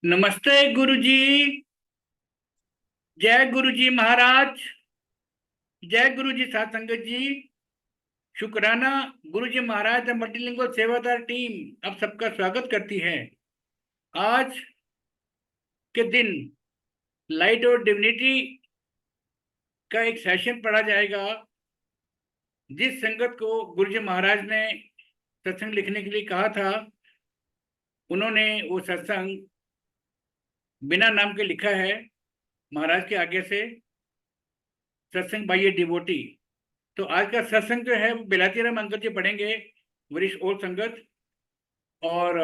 नमस्ते गुरुजी। जय गुरुजी महाराज। जय गुरुजी साथ संगत जी। शुक्राना। गुरुजी महाराज द मल्टीलिंगुअल सेवादार टीम अब सबका स्वागत करती है। आज के दिन लाइट और डिविनिटी का एक सेशन पढ़ा जाएगा। जिस संगत को गुरुजी महाराज ने सत्संग लिखने के लिए कहा था, उन्होंने वो सत्संग बिना नाम के लिखा है महाराज के आगे से। सत्संग बाय ए डिवोटी। तो आज का सत्संग जो है वो बिलाती राम अंकल जी पढ़ेंगे, वरिष्ठ ओल्ड संगत। और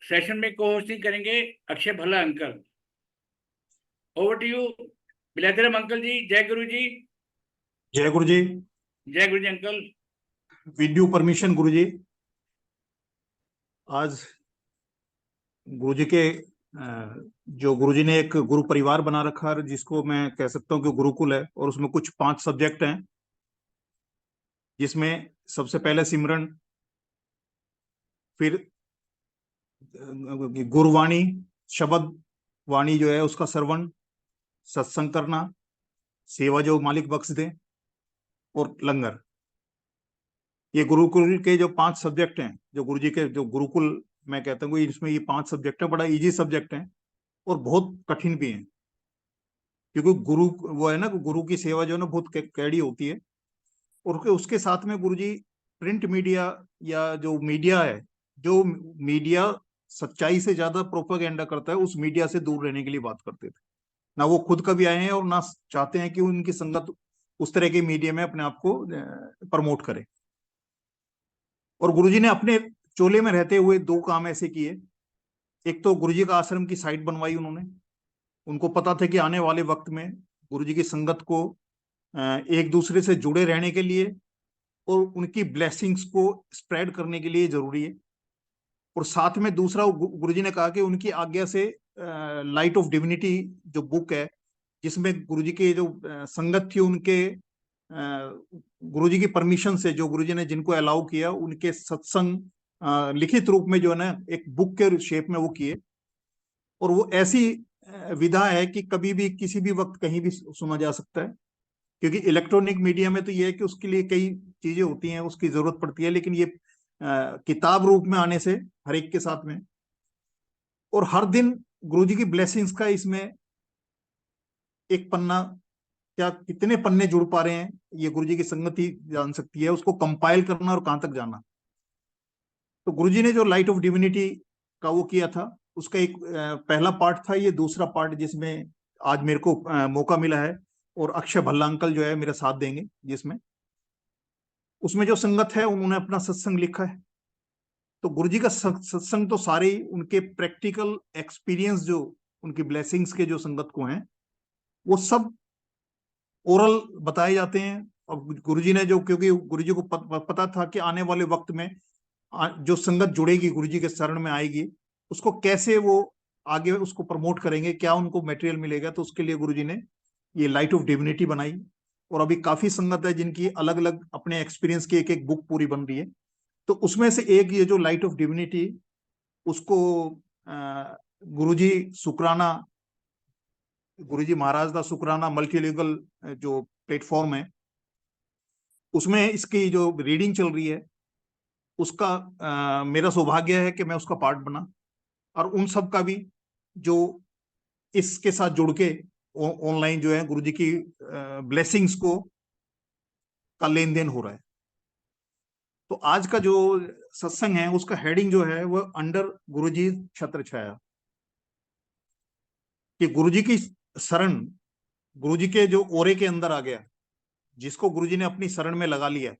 सेशन में को होस्टिंग करेंगे Akshay Bhalla uncle. Over to you Bilati Ram uncle ji. जय गुरु जी। जय गुरु जी। जय Guru ji uncle. With due permission Guru ji, आज गुरु जी के जो गुरु जी ने एक गुरु परिवार बना रखा है, जिसको मैं कह सकता हूँ कि गुरुकुल है, और उसमें कुछ 5 सब्जेक्ट हैं, जिसमें सबसे पहले सिमरन, फिर गुरुवाणी, शब्द वाणी जो है उसका श्रवण, सत्संग करना, सेवा जो मालिक बख्श दे, और लंगर। ये गुरुकुल के जो 5 सब्जेक्ट हैं, जो गुरु जी के जो गुरुकुल मैं कहता हूँ, इसमें ये 5 सब्जेक्ट है। बड़ा इजी सब्जेक्ट है और बहुत कठिन भी है, क्योंकि गुरु वो है ना, गुरु की सेवा जो है ना बहुत कैडी होती है। और उसके साथ में गुरु जी प्रिंट मीडिया या जो मीडिया है, जो मीडिया सच्चाई से ज्यादा प्रोपेगेंडा करता है, उस मीडिया से दूर रहने के लिए बात करते थे। ना वो खुद कभी आए हैं और ना चाहते हैं कि उनकी संगत उस तरह के मीडिया में अपने आप को प्रमोट करे। और गुरुजी ने अपने चोले में रहते हुए 2 काम ऐसे किए। एक तो गुरुजी का आश्रम की साइट बनवाई उन्होंने। उनको पता था कि आने वाले वक्त में गुरुजी की संगत को एक दूसरे से जुड़े रहने के लिए और उनकी ब्लेसिंग्स को स्प्रेड करने के लिए जरूरी है। और साथ में दूसरा गुरुजी ने कहा कि उनकी आज्ञा से लाइट ऑफ डिविनिटी जो बुक है, जिसमें गुरुजी के जो संगत थी, उनके गुरुजी की परमिशन से, जो गुरुजी ने जिनको अलाउ किया, उनके सत्संग लिखित रूप में जो है ना एक बुक के शेप में वो किए। और वो ऐसी विधा है कि कभी भी किसी भी वक्त कहीं भी सुना जा सकता है, क्योंकि इलेक्ट्रॉनिक मीडिया में तो ये है कि उसके लिए कई चीजें होती हैं, उसकी जरूरत पड़ती है, लेकिन ये किताब रूप में आने से हर एक के साथ में। और हर दिन गुरुजी की ब्लेसिंग्स का इसमें एक पन्ना, क्या कितने पन्ने जुड़ पा रहे हैं, ये गुरुजी की संगत ही जान सकती है, उसको कंपाइल करना और कहां तक जाना। तो गुरुजी ने जो लाइट ऑफ डिविनिटी का वो किया था, उसका एक पहला पार्ट था। ये दूसरा पार्ट जिसमें आज मेरे को मौका मिला है, और अक्षय भल्ला अंकल जो है मेरा साथ देंगे, जिसमें उसमें जो संगत है उन्होंने अपना सत्संग लिखा है। तो गुरुजी का सत्संग तो सारे ही उनके प्रैक्टिकल एक्सपीरियंस, जो उनकी ब्लेसिंग्स के जो संगत को हैं, वो सब ओरल बताए जाते हैं। और गुरुजी ने जो, क्योंकि गुरुजी को पता था कि आने वाले वक्त में जो संगत जुड़ेगी, गुरुजी के शरण में आएगी, उसको कैसे वो आगे उसको प्रमोट करेंगे, क्या उनको मटेरियल मिलेगा। तो उसके लिए गुरुजी ने ये लाइट ऑफ डिविनिटी बनाई। और अभी काफी संगत है जिनकी अलग अलग अपने एक्सपीरियंस की एक एक बुक पूरी बन रही है। तो उसमें से एक ये जो लाइट ऑफ डिविनिटी, उसको गुरुजी शुक्राना, गुरुजी महाराज दा शुक्राना मल्टीलीगल जो प्लेटफॉर्म है, उसमें इसकी जो रीडिंग चल रही है, उसका मेरा सौभाग्य है कि मैं उसका पार्ट बना। और उन सब का भी जो इसके साथ जुड़ के ऑनलाइन जो है गुरुजी की ब्लेसिंग्स को का लेन देन हो रहा है। तो आज का जो सत्संग है, उसका हेडिंग जो है वो अंडर गुरुजी छत्र छाया। कि गुरुजी की शरण, गुरुजी के जो ओरे के अंदर आ गया, जिसको गुरुजी ने अपनी शरण में लगा लिया,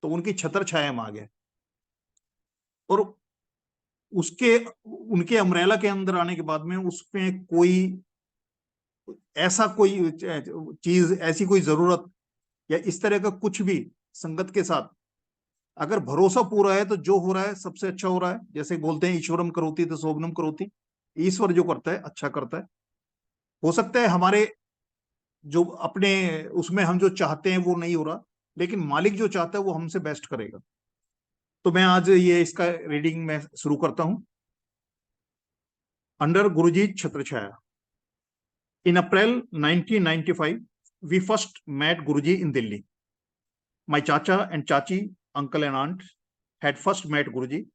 तो उनकी छत्र छाया में आ गया। और उसके उनके अम्ब्रेला के अंदर आने के बाद में उसमें कोई ऐसा कोई चीज, ऐसी कोई जरूरत या इस तरह का कुछ भी संगत के साथ अगर भरोसा पूरा है, तो जो हो रहा है सबसे अच्छा हो रहा है। जैसे बोलते हैं ईश्वरम करोति तो शोभनम करोति, ईश्वर जो करता है अच्छा करता है। हो सकता है हमारे जो अपने उसमें हम जो चाहते हैं वो नहीं हो रहा, लेकिन मालिक जो चाहता है वो हमसे बेस्ट करेगा। तो मैं आज ये इसका रीडिंग में शुरू करता हूं। under Guruji Chhatrachaya. In April 1995, we first met Guruji in Delhi. My chacha and chachi, uncle and aunt, had first met Guruji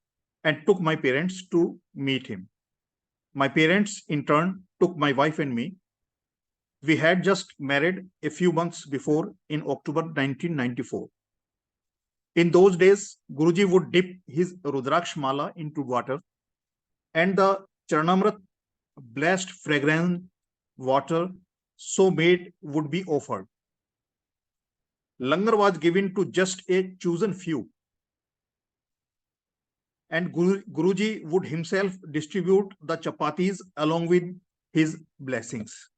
and took my parents to meet him. My parents, in turn, took my wife and me. We had just married a few months before in October 1994. In those days, Guruji would dip his Rudraksh Mala into water, and the Charanamrit, blessed fragrant water so made, would be offered. Langar was given to just a chosen few, and Guruji would himself distribute the chapatis along with his blessings.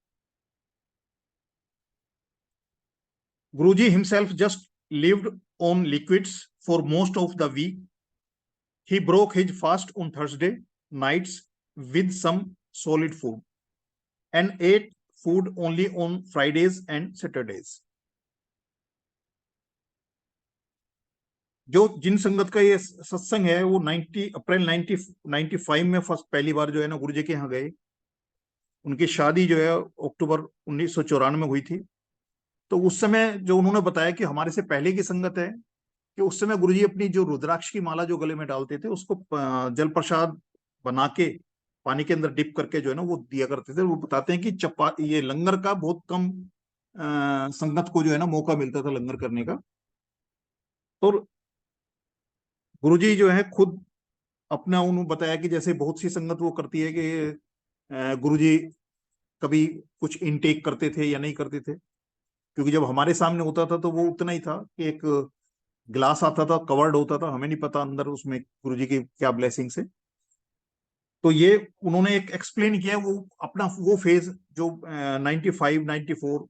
Guruji himself just lived on liquids for most of the week. He broke his fast on Thursday nights with some solid food and ate food only on Fridays and Saturdays. जो जिन संगत का ये सत्संग है वो अप्रैल 1995 में first पहली बार जो है ना गुरुजी के यहाँ गए. उनकी शादी जो है अक्टूबर 1994 में हुई थी. तो उस समय जो उन्होंने बताया कि हमारे से पहले की संगत है कि उस समय गुरुजी अपनी जो रुद्राक्ष की माला जो गले में डालते थे उसको जल प्रसाद बना के पानी के अंदर डिप करके जो है ना वो दिया करते थे. वो बताते हैं कि ये लंगर का बहुत कम संगत को जो है ना मौका मिलता था लंगर करने का. तो गुरुजी जो है खुद अपना उन्होंने बताया कि जैसे बहुत सी संगत वो करती है कि गुरुजी कभी कुछ इनटेक करते थे या नहीं करते थे, क्योंकि जब हमारे सामने होता था तो वो उतना ही था कि एक ग्लास आता था, कवर्ड होता था, हमें नहीं पता अंदर उसमें गुरुजी की क्या ब्लेसिंग्स है. तो ये उन्होंने एक एक्सप्लेन किया वो अपना वो फेज जो 95, 94,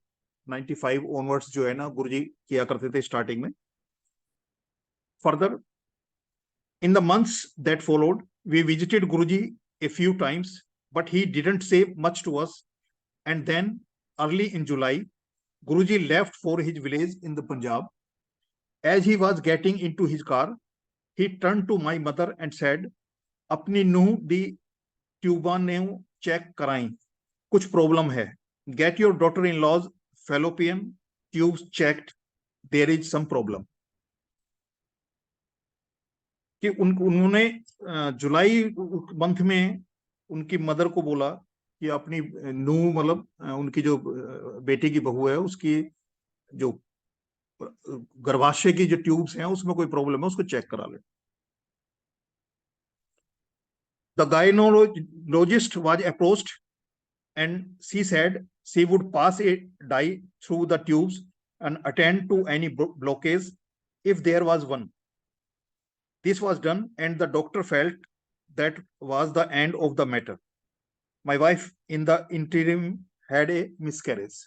95 ऑनवर्ड्स जो है ना गुरुजी किया करते थे स्टार्टिंग में. Further in the months that followed, we visited Guruji a few times, but he didn't say much to us. And then early in July, Guruji left for his village in the Punjab. As he was getting into his car, he turned to my mother and said, "अपनी नूह दी tuba ने check कराई, कुछ problem है. Get your daughter-in-law's fallopian tubes checked. There is some problem." कि उन्होंने जुलाई month में उनकी mother को बोला कि अपनी नू मतलब उनकी जो बेटी की बहू है उसकी जो गर्भाशय की जो ट्यूब्स हैं उसमें कोई प्रॉब्लम है, उसको चेक करा ले. The gynaecologist was approached and she said she would pass a dye through the tubes and attend to any blockage if there was one. This was done, and the doctor felt that was the end of the matter. My wife, in the interim, had a miscarriage.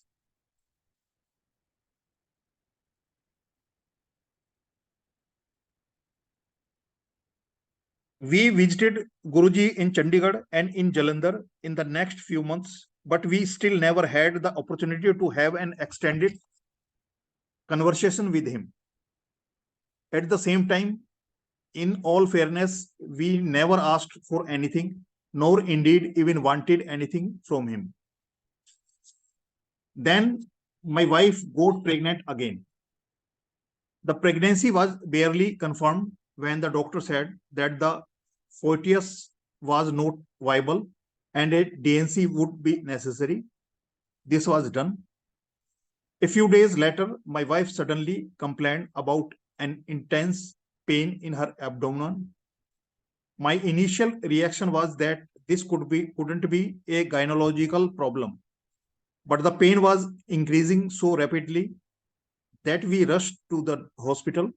We visited Guruji in Chandigarh and in Jalandhar in the next few months, but we still never had the opportunity to have an extended conversation with him. At the same time, in all fairness, we never asked for anything, nor indeed even wanted anything from him. Then my wife got pregnant again. The pregnancy was barely confirmed when the doctor said that the fetus was not viable and a DNC would be necessary. This was done. A few days later, my wife suddenly complained about an intense pain in her abdomen. My initial reaction was that this couldn't be a gynecological problem, but the pain was increasing so rapidly that we rushed to the hospital.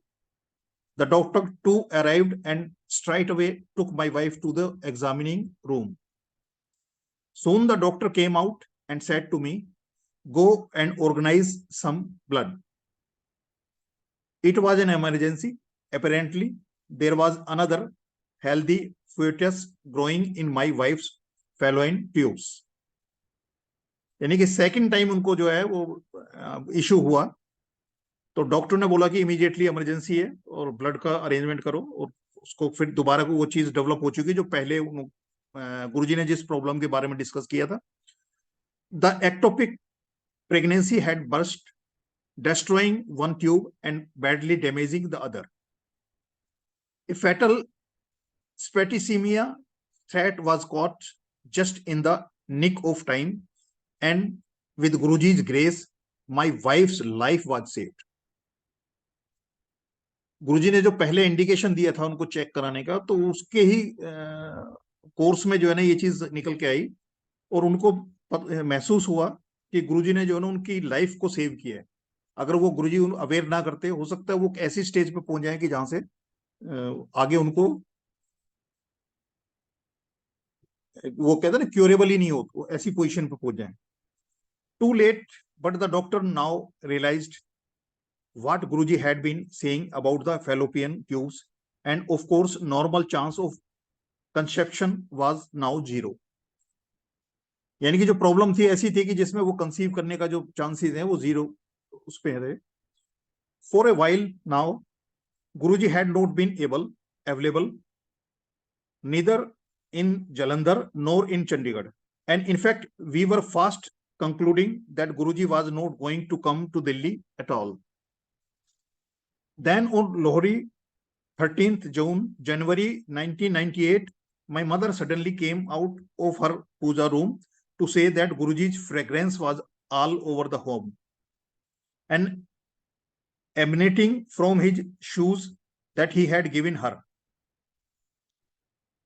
The doctor too arrived and straight away took my wife to the examining room. Soon the doctor came out and said to me, "Go and organize some blood." It was an emergency. Apparently, there was another healthy fetus growing in my wife's fallopian tubes. यानी कि second time उनको जो है वो issue हुआ तो doctor ने बोला कि इमीडिएटली इमरजेंसी है और ब्लड का अरेंजमेंट करो. और उसको फिर दोबारा को वो चीज डेवलप हो चुकी जो पहले गुरुजी ने जिस प्रॉब्लम के बारे में डिस्कस किया था, the ectopic pregnancy had burst, destroying one tube and badly damaging the other. A fatal septicemia threat was caught just in the nick of time, and with Guruji's grace, my wife's life was saved. गुरुजी ने जो पहले indication दिया था उनको check कराने का, तो उसके ही कोर्स में जो है ना ये चीज निकल के आई, और उनको महसूस हुआ कि गुरुजी ने जो है ना उनकी लाइफ को सेव किया है। अगर वो गुरुजी अवेयर ना करते, हो सकता है वो ऐसी स्टेज पे पहुंच जाए कि जहां से आगे उनको वो कहते हैं ना क्योरेबल ही नहीं हो, तो ऐसी पोजीशन पे पहुंच जाए। Too late, but the doctor now realised what Guruji had been saying about the fallopian tubes, and of course normal chance of conception was now 0. यानी कि जो प्रॉब्लम थी ऐसी थी कि जिसमें वो कंसीव करने का जो चांसेस हैं वो 0 उस पे है। For a while now Guruji had not been available neither in Jalandhar nor in Chandigarh, and in fact we were fast concluding that Guruji was not going to come to Delhi at all. Then on Lohri, 13th January 1998, my mother suddenly came out of her puja room to say that Guruji's fragrance was all over the home and emanating from his shoes that he had given her.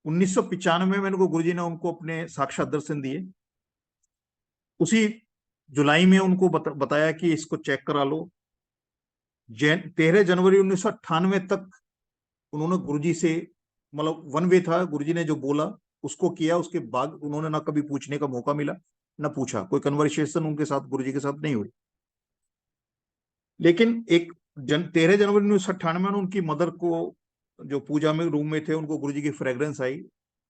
1995 में उनको गुरुजी ने उनको अपने साक्षात दर्शन दिए। उसी जुलाई में उनको बताया कि इसको चेक करा लो। 13 जनवरी 1998 तक उन्होंने गुरुजी से, मतलब वन वे था, गुरुजी ने जो बोला उसको किया, उसके बाद उन्होंने ना कभी पूछने का मौका मिला, ना पूछा, कोई कन्वर्सेशन उनके साथ गुरुजी के साथ नहीं हुई। लेकिन 13 जनवरी 1998 में उनकी मदर को, जो पूजा में रूम में थे, उनको गुरुजी की फ्रेग्रेंस आई,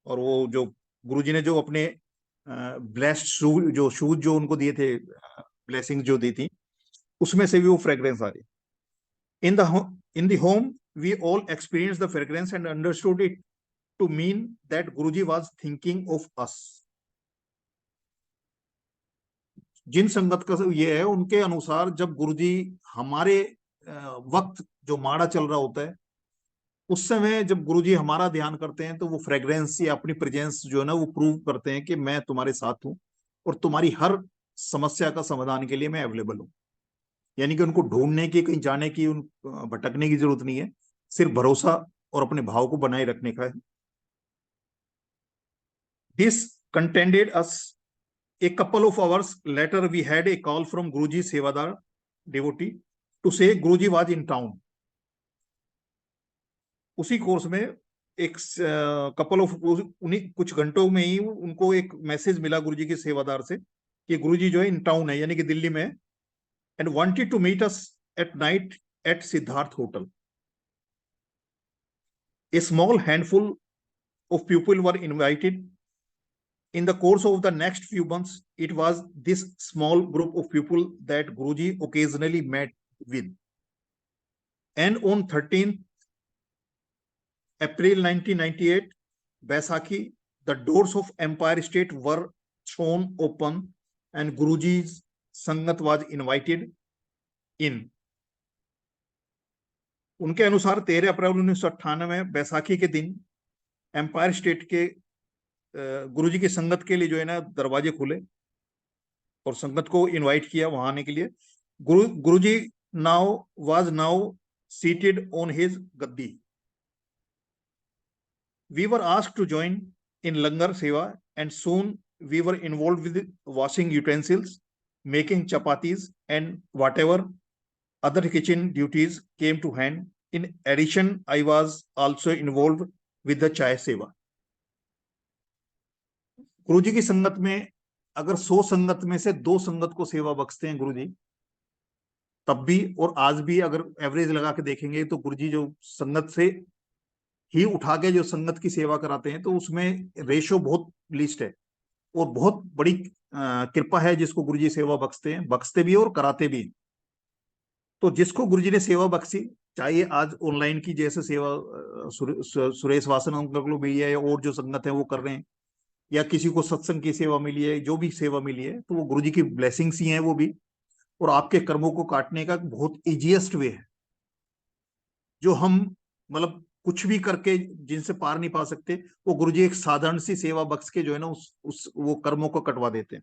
और वो जो गुरुजी ने जो अपने ब्लेस्ड शूज जो उनको दिए थे, ब्लेसिंग जो दी थी, उसमें से भी वो फ्रेग्रेंस आ रही। In the home, we all experienced the fragrance and understood it to mean that Guruji was thinking of us. जिन संगत का ये है, उनके अनुसार जब गुरुजी हमारे वक्त जो माड़ा चल रहा होता है, उस समय जब गुरुजी हमारा ध्यान करते हैं, तो वो फ्रेग्रेंस या अपनी प्रेजेंस जो है ना वो प्रूव करते हैं कि मैं तुम्हारे साथ हूं और तुम्हारी हर समस्या का समाधान के लिए मैं अवेलेबल हूं। यानी कि उनको ढूंढने की, कहीं जाने की, उन भटकने की जरूरत नहीं है, सिर्फ भरोसा और अपने भाव को बनाए रखने का है। This contended us a couple of hours later we had a call from Guruji Sevadar devotee to say Guruji was in town. उसी कोर्स में एक कपल ऑफ, उन्हीं कुछ घंटों में ही उनको एक मैसेज मिला गुरुजी के सेवादार से कि गुरुजी जो है इन टाउन है, यानी कि दिल्ली में, and wanted to meet us at night at Siddharth Hotel. A small handful of people were invited. In the course of the next few months, it was this small group of people that Guruji occasionally met with. And on 13th April 1998, Baisakhi, the doors of Empire State were thrown open and Guruji's Sangat was invited in. उनके अनुसार 13 अप्रैल 1998 में बैसाखी के दिन empire state के गुरुजी की संगत के लिए जो है ना दरवाजे खुले और संगत को इनवाइट किया वहां आने के लिए। गुरुजी was now seated on his Gaddi. We were asked to join in Langar Seva, and soon we were involved with washing utensils, making chapatis, and whatever other kitchen duties came to hand. In addition, I was also involved with the chai seva. गुरुजी की संगत में अगर 100 संगत में से 2 संगत को सेवा बख्शते हैं गुरुजी, तब भी और आज भी अगर एवरेज लगा के देखेंगे तो गुरुजी जो संगत से ही उठा के जो संगत की सेवा कराते हैं, तो उसमें रेशो बहुत लिस्ट है और बहुत बड़ी कृपा है जिसको गुरुजी सेवा बख्शते भी और कराते भी। तो जिसको गुरुजी ने सेवा बख्शी, चाहे आज ऑनलाइन की जैसे सेवा सुरेश वासन अंकल भी है और जो संगत है वो कर रहे हैं, या किसी को सत्संग की सेवा मिली है, जो भी सेवा मिली है, तो वो गुरु जी की ब्लेसिंग्स ही हैं वो भी, और आपके कर्मों को काटने का बहुत इजीएस्ट वे है, जो हम मतलब कुछ भी करके जिनसे पार नहीं पा सकते, वो गुरु जी एक साधारण सी सेवा बख्श के जो है ना उस वो कर्मों को कटवा देते हैं।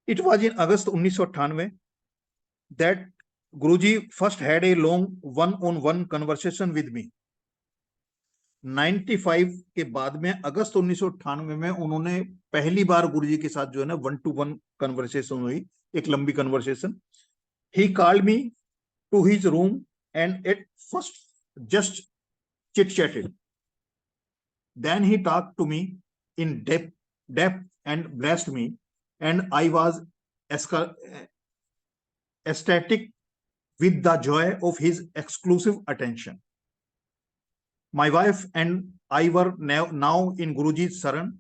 It was in August 1998 that Guruji first had a long one on one conversation with me. 95 के बाद में अगस्त 1998 में उन्होंने पहली बार गुरुजी के साथ जो है ना 1-to-1 कन्वर्सेशन हुई, एक लंबी conversation. He called me to his room and at first just chit chatted. Then he talked to me in depth and blessed me, and I was ecstatic with the joy of his exclusive attention. My wife and I were now in Guruji's Saran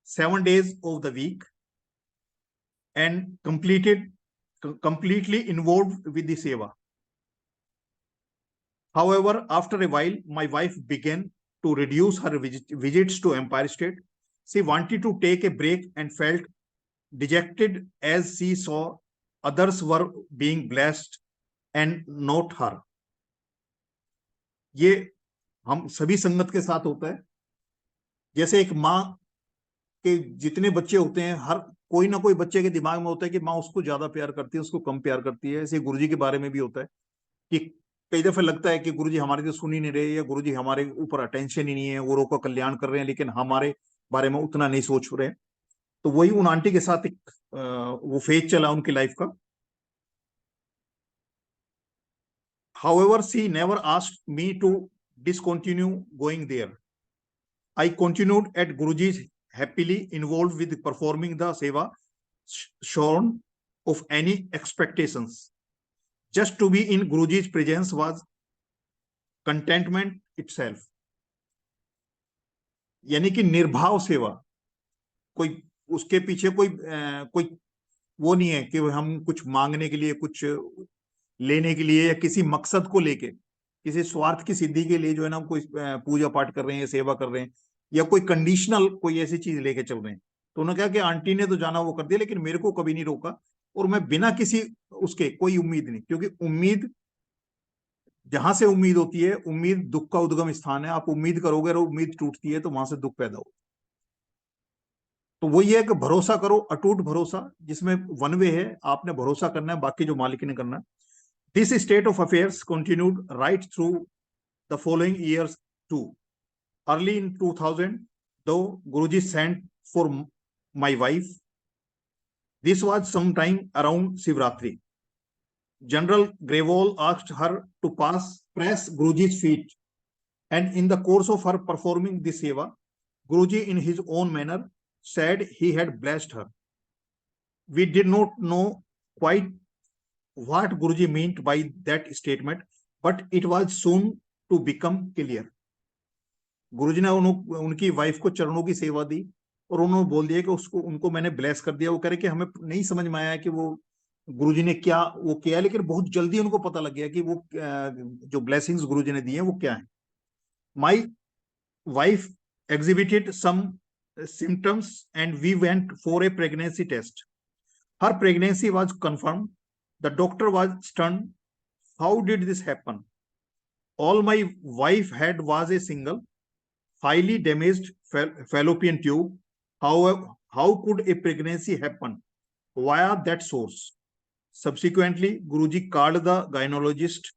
7 days of the week and completely involved with the seva. However, after a while, my wife began to reduce her visits to Empire State. She wanted to take a break and felt dejected as she saw others were being blessed and not her. ये हम सभी संगत के साथ होता है। जैसे एक माँ के जितने बच्चे होते हैं, हर कोई ना कोई बच्चे के दिमाग में होता है कि माँ उसको ज्यादा प्यार करती है, उसको कम प्यार करती है। ऐसे गुरुजी के बारे में भी होता है कि कई दफे लगता है कि गुरुजी हमारी तो सुन ही नहीं रहे, या गुरुजी हमारे ऊपर अटेंशन ही नहीं है, औरों का कल्याण कर रहे हैं लेकिन हमारे बारे में उतना नहीं सोच रहे। तो वही उन आंटी के साथ एक वो फेज चला उनकी लाइफ का। However, she never asked me to discontinue going there. I continued at Guruji's, happily involved with performing the seva shorn of any expectations. Just to be in Guruji's presence was contentment itself. यानी कि निर्भाव सेवा, कोई उसके पीछे कोई वो नहीं है कि हम कुछ मांगने के लिए, कुछ लेने के लिए, या किसी मकसद को लेके, किसी स्वार्थ की सिद्धि के लिए जो है ना कोई पूजा पाठ कर रहे हैं, सेवा कर रहे हैं, या कोई कंडीशनल कोई ऐसी चीज लेके चल रहे हैं। तो उन्होंने कहा कि आंटी ने तो जाना वो कर दिया, लेकिन मेरे को कभी नहीं रोका, और मैं बिना किसी उसके कोई उम्मीद नहीं, क्योंकि उम्मीद, जहां से उम्मीद होती है, उम्मीद दुख का उद्गम स्थान है। आप उम्मीद करोगे और उम्मीद टूटती है तो वहां से दुख पैदा हो। तो वो ये है कि भरोसा करो, अटूट भरोसा, जिसमें वन वे है, आपने भरोसा करना है, बाकी जो मालिक ने करना है। This state of affairs continued right through the following years too. Early in 2000, though Guruji sent for my wife. This was sometime around Shivratri. General Grewal asked her to press Guruji's feet, and in the course of her performing this seva, Guruji in his own manner said he had blessed her. We did not know quite what Guruji meant by that statement, but it was soon to become clear. गुरुजी ने उनकी wife को चरणों की सेवा दी और उन्होंने बोल दिया कि उनको मैंने ब्लेस कर दिया। वो कह रहे कि हमें नहीं समझ में आया कि वो गुरुजी ने क्या वो किया, लेकिन बहुत जल्दी उनको पता लग गया कि वो जो ब्लेसिंग्स गुरुजी ने दी हैं वो क्या है। My wife exhibited some symptoms and we went for a pregnancy test. Her pregnancy was confirmed. The doctor was stunned. How did this happen? All my wife had was a single, highly damaged fallopian tube. How could a pregnancy happen via that source? Subsequently, Guruji called the gynecologist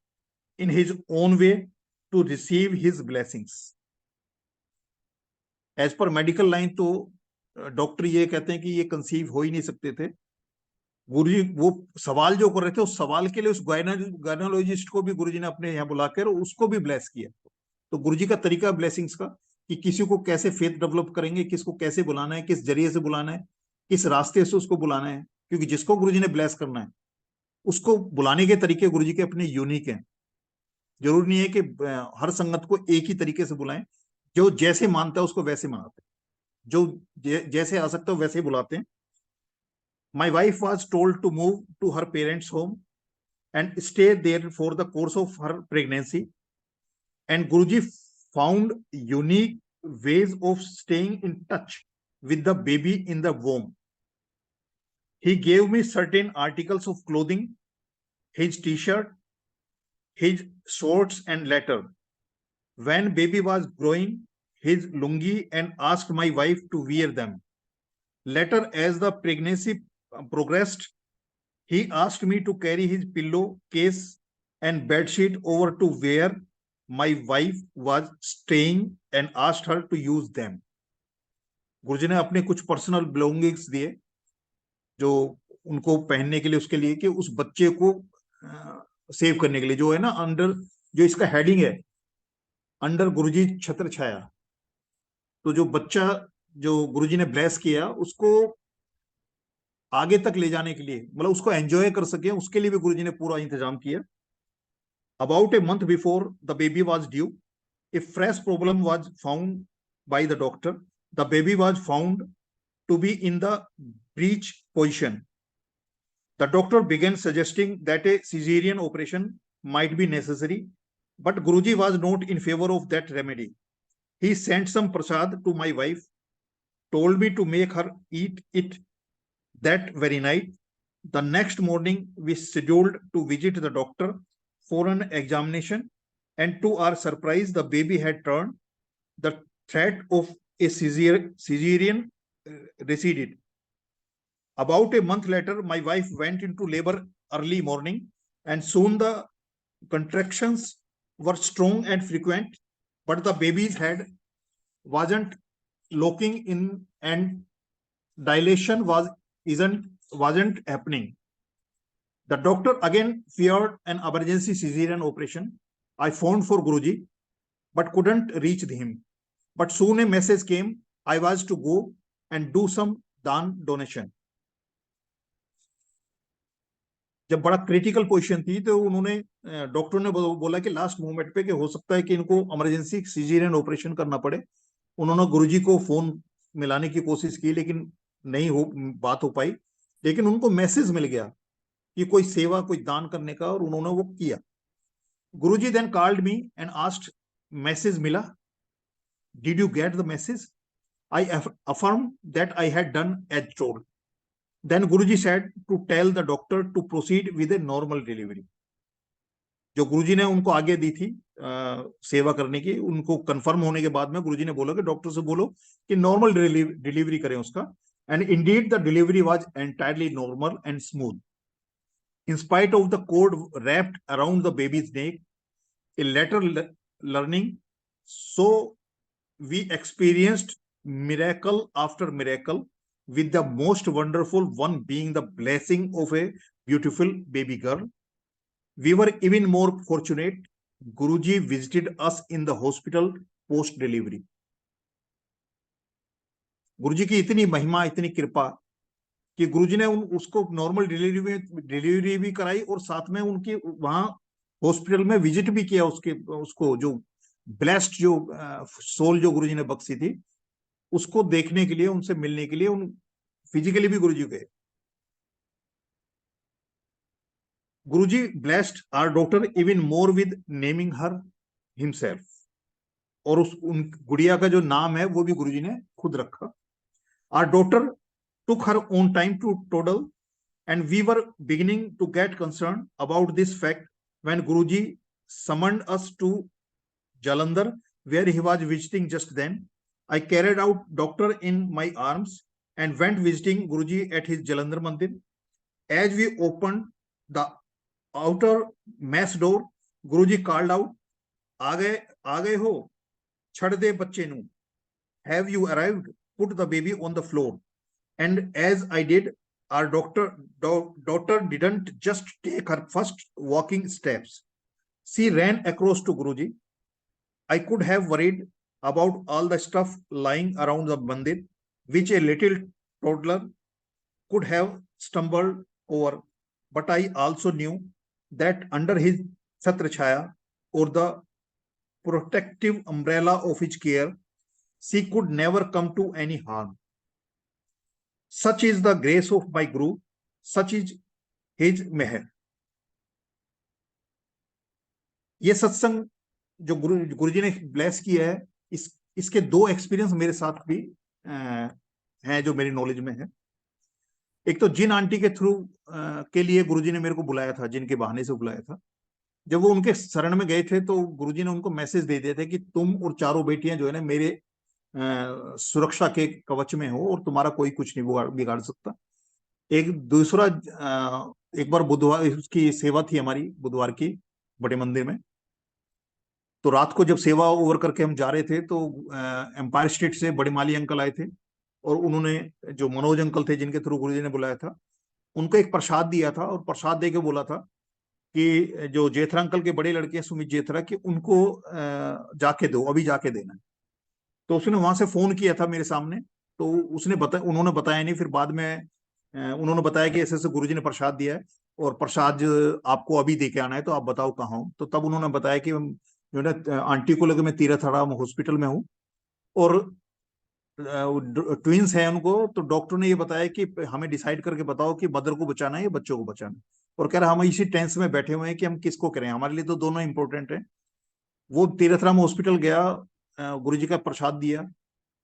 in his own way to receive his blessings. As per medical line, तो doctor ये कहते हैं कि ये conceive हो ही नहीं सकते थे। गुरुजी वो सवाल जो कर रहे थे, उस सवाल के लिए उस गायनोलॉजिस्ट को भी गुरुजी ने अपने यहाँ बुलाकर उसको भी ब्लेस किया। तो गुरुजी का तरीका ब्लेसिंग्स का कि किसी को कैसे फेथ डेवलप करेंगे, किसको कैसे बुलाना है, किस जरिए से बुलाना है, किस रास्ते से उसको बुलाना है, क्योंकि जिसको गुरुजी ने ब्लेस करना है उसको बुलाने के तरीके गुरुजी के अपने यूनिक हैं। जरूरी नहीं है कि हर संगत को एक ही तरीके से बुलाएं। जो जैसे मानता है उसको वैसे मनाते हैं, जो जैसे आ सकता है वैसे ही बुलाते हैं। My wife was told to move to her parents' home and stay there for the course of her pregnancy. And Guruji found unique ways of staying in touch with the baby in the womb. He gave me certain articles of clothing, his t-shirt, his shorts and letter. When baby was growing, his lungi and asked my wife to wear them. Later, as the pregnancy progressed, he asked me to carry his pillow case and bedsheet over to where my wife was staying and asked her to use them. गुरुजी ने अपने कुछ personal belongings दिए जो उनको पहनने के लिए, उसके लिए कि उस बच्चे को सेव करने के लिए, जो है ना अंडर, जो इसका हेडिंग है अंडर गुरुजी छत्र छाया, तो जो बच्चा जो गुरुजी ने ब्लेस किया उसको आगे तक ले जाने के लिए, मतलब उसको एंजॉय कर सके, उसके लिए भी गुरुजी ने पूरा इंतजाम किया. About a month before the baby was due, a fresh problem was found by the doctor. The baby was found to be in the breech position. The doctor began suggesting that a caesarean operation might be necessary, but Guruji was not in favor of that remedy. He sent some prasad to my wife, told me to make her eat it that very night. The next morning, we scheduled to visit the doctor for an examination, and to our surprise, the baby had turned. The threat of a caesarean receded. About a month later, my wife went into labor early morning, and soon the contractions were strong and frequent, but the baby's head wasn't locking in and dilation wasn't happening. The doctor again feared an emergency caesarean operation. I phoned for Guruji, but couldn't reach him. But soon a message came. I was to go and do some donation. जब बड़ा critical position थी तो उन्होंने, doctor ने बोला कि last moment पे कि हो सकता है कि इनको इमरजेंसी सीजरियन ऑपरेशन करना पड़े. उन्होंने गुरुजी को फोन मिलाने की कोशिश की, लेकिन नहीं बात हो पाई. लेकिन उनको मैसेज मिल गया कि कोई सेवा, कोई दान करने का, और उन्होंने वो किया. Guruji then called me and asked, message मिला? Did you get the message? I affirm that I had done as told. Then Guruji said to tell the doctor to proceed with a normal delivery. जो गुरुजी ने उनको आगे दी थी सेवा करने की, उनको कंफर्म होने के बाद में गुरुजी ने बोला कि डॉक्टर से बोलो कि नॉर्मल डिलीवरी करें उसका. And Indeed the delivery was entirely normal and smooth. In spite of the cord wrapped around the baby's neck, a later learning, so we experienced miracle after miracle, with the most wonderful one being the blessing of a beautiful baby girl. We were even more fortunate. Guruji visited us in the hospital post delivery. गुरुजी की इतनी महिमा, इतनी कृपा कि गुरुजी ने उसको normal delivery भी कराई और साथ में उनकी वहां हॉस्पिटल में विजिट भी किया. उसको जो ब्लेस्ड जो सोल जो गुरुजी ने बख्शी थी, उसको देखने के लिए, उनसे मिलने के लिए उन फिजिकली भी गुरुजी गए. Guruji blessed our daughter even more with naming her himself. और उन गुड़िया का जो नाम है वो भी गुरुजी ने खुद रखा. Our daughter took her own time to toddle, and we were beginning to get concerned about this fact when Guruji summoned us to Jalandhar, where he was visiting just then. I carried out doctor in my arms and went visiting Guruji at his Jalandhar Mandir. As we opened the outer mess door, Guruji called out, "आ गए हो, छड़ दे बच्चे नू. Have you arrived? Put the baby on the floor." And as I did, our daughter didn't just take her first walking steps. She ran across to Guruji. I could have worried about all the stuff lying around the mandir, which a little toddler could have stumbled over. But I also knew that under his Chhatra Chhaya, or the protective umbrella of his care, she could never come to any harm. Such is the grace of my Guru, such is his meher. ये सत्संग जो गुरुजी ने bless किया है, इसके दो experience मेरे साथ भी हैं जो मेरी नॉलेज में है। एक तो जिन आंटी के थ्रू के लिए गुरुजी ने मेरे को बुलाया था, जिनके बहाने से बुलाया था, जब वो उनके शरण में गए थे तो गुरुजी ने उनको मैसेज दे दिए थे कि तुम और चारों बेटियां जो है ना मेरे सुरक्षा के कवच में हो और तुम्हारा कोई कुछ नहीं बिगाड़ सकता। एक दूसरा, एक बार बुधवार उसकी सेवा थी हमारी बुधवार की बड़े मंदिर में। तो रात को जब सेवा ओवर करके हम जा रहे थे तो एम्पायर स्टेट से बड़े माली अंकल आए थे और उन्होंने, जो मनोज अंकल थे जिनके थ्रू गुरुजी ने बुलाया था, उनको एक प्रसाद दिया था और प्रसाद दे के बोला था कि जो जेठरा अंकल के बड़े लड़के हैं सुमित जेठरा, कि उनको जाके दो, अभी जाके देना। तो उसने वहां से फोन किया था मेरे सामने। तो उन्होंने बताया नहीं। फिर बाद में उन्होंने बताया कि ऐसे ऐसे गुरुजी ने प्रसाद दिया है और प्रसाद आपको अभी दे के आना है, तो आप बताओ कहाँ हो। तो तब उन्होंने बताया कि जो है ना आंटी को लेकर मैं तीरथाराम हॉस्पिटल में हूँ और ट्विंस है उनको। तो डॉक्टर ने ये बताया कि हमें डिसाइड करके बताओ कि मदर को बचाना है या बच्चों को बचाना है। और कह रहा हम इसी टेंस में बैठे हुए हैं कि हम किसको करें, हमारे लिए तो दोनों इंपॉर्टेंट है। वो तीरथराम हॉस्पिटल गया, गुरुजी का प्रसाद दिया।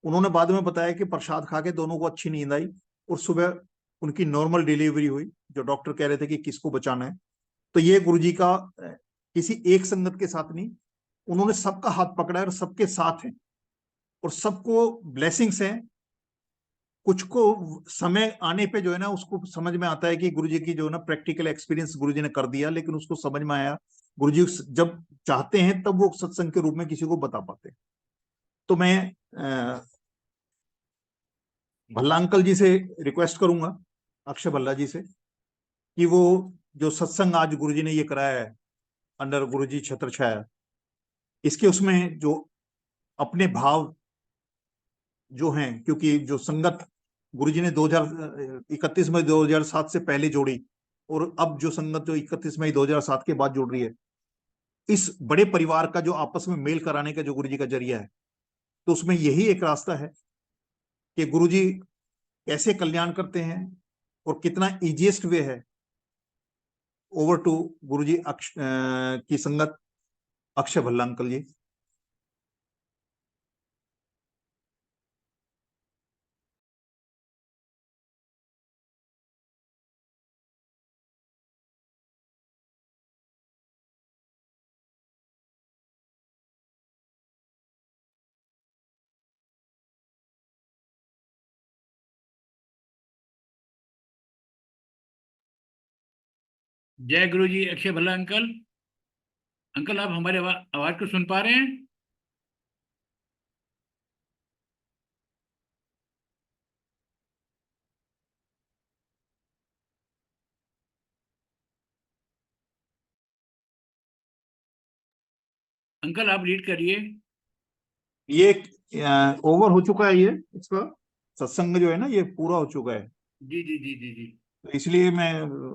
उन्होंने बाद में बताया कि प्रसाद खा के दोनों को अच्छी नींद आई और सुबह उनकी नॉर्मल डिलीवरी हुई, जो डॉक्टर कह रहे थे कि किसको बचाना है। तो ये गुरुजी का किसी एक संगत के साथ नहीं, उन्होंने सबका हाथ पकड़ा है और सबके साथ है और सबको ब्लेसिंग्स हैं। कुछ को समय आने पे जो है ना उसको समझ में आता है कि गुरुजी की जो है ना प्रैक्टिकल एक्सपीरियंस गुरुजी ने कर दिया, लेकिन उसको समझ में आया गुरुजी जब चाहते हैं तब वो सत्संग के रूप में किसी को बता पाते हैं। तो मैं भल्ला अंकल जी से रिक्वेस्ट करूंगा, अक्षय भल्ला जी से, कि वो जो सत्संग आज गुरुजी ने ये कराया है अंडर गुरुजी छत्र छाया, इसके उसमें जो अपने भाव जो हैं, क्योंकि जो संगत गुरुजी ने 2031 मई 2007 से पहले जोड़ी और अब जो संगत जो 31 मई 2007 के बाद जुड़ रही है, इस बड़े परिवार का जो आपस में मेल कराने का जो गुरुजी का जरिया है, तो उसमें यही एक रास्ता है कि गुरुजी कैसे कल्याण करते हैं और कितना इजीएस्ट वे है। ओवर टू गुरुजी की संगत अक्षय भल्ला अंकल जी। जय गुरु जी। अक्षय भल्ला अंकल। अंकल आप हमारे आवाज को सुन पा रहे हैं? अंकल आप रीड करिए। ये ओवर हो चुका है, ये इसका सत्संग जो है ना ये पूरा हो चुका है। जी जी जी जी जी। तो इसलिए मैं